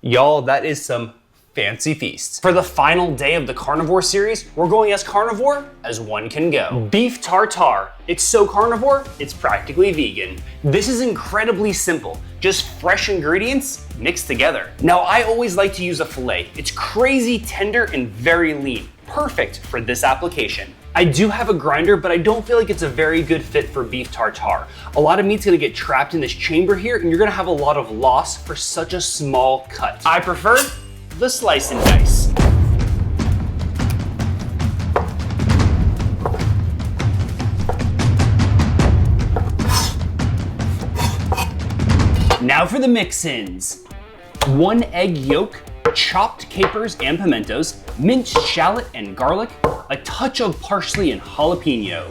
Y'all, that is some fancy feast. For the final day of the carnivore series, we're going as carnivore as one can go. Beef tartare. It's so carnivore, it's practically vegan. This is incredibly simple. Just fresh ingredients mixed together. Now, I always like to use a fillet. It's crazy tender and very lean. Perfect for this application. I do have a grinder, but I don't feel like it's a very good fit for beef tartare. A lot of meat's gonna get trapped in this chamber here, and you're gonna have a lot of loss for such a small cut. I prefer the slice and dice. Now for the mix-ins. 1 egg yolk, chopped capers and pimentos, minced shallot and garlic, a touch of parsley and jalapeno,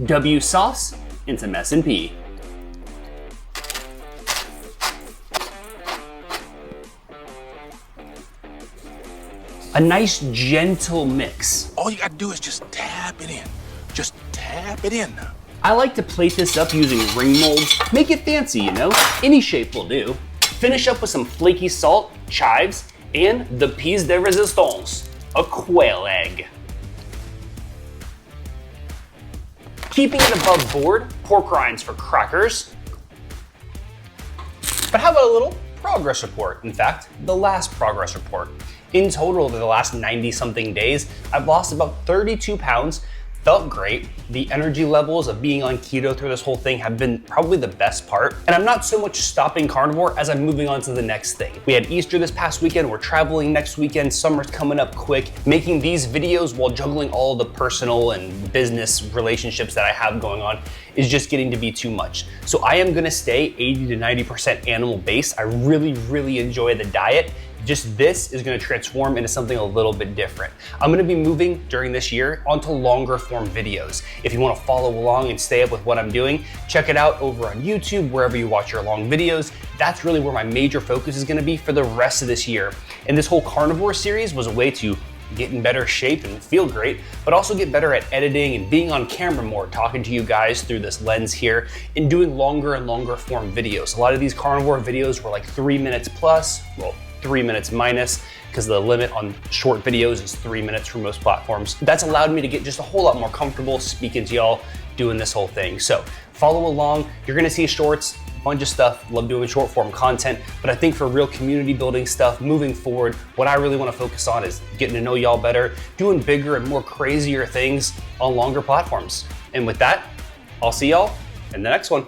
W sauce, and some S&P. A nice gentle mix. All you gotta do is just tap it in. Just tap it in now. I like to plate this up using ring molds. Make it fancy, you know? Any shape will do. Finish up with some flaky salt, chives, and the piece de resistance, a quail egg. Keeping it above board, pork rinds for crackers. But how about a little progress report? In fact, the last progress report. In total, over the last 90-something days, I've lost about 32 pounds, felt great. The energy levels of being on keto through this whole thing have been probably the best part. And I'm not so much stopping carnivore as I'm moving on to the next thing. We had Easter this past weekend, we're traveling next weekend, summer's coming up quick. Making these videos while juggling all the personal and business relationships that I have going on is just getting to be too much. So I am gonna stay 80 to 90% animal based. I really enjoy the diet. Just this is gonna transform into something a little bit different. I'm gonna be moving during this year onto longer form videos. If you wanna follow along and stay up with what I'm doing, check it out over on YouTube, wherever you watch your long videos. That's really where my major focus is gonna be for the rest of this year. And this whole carnivore series was a way to get in better shape and feel great, but also get better at editing and being on camera more, talking to you guys through this lens here and doing longer and longer form videos. A lot of these carnivore videos were like 3 minutes plus, well, 3 minutes minus, because the limit on short videos is 3 minutes for most platforms. That's allowed me to get just a whole lot more comfortable speaking to y'all, doing this whole thing. So follow along, you're gonna see shorts, a bunch of stuff, love doing short form content, but I think for real community building stuff moving forward, what I really wanna focus on is getting to know y'all better, doing bigger and more crazier things on longer platforms. And with that, I'll see y'all in the next one.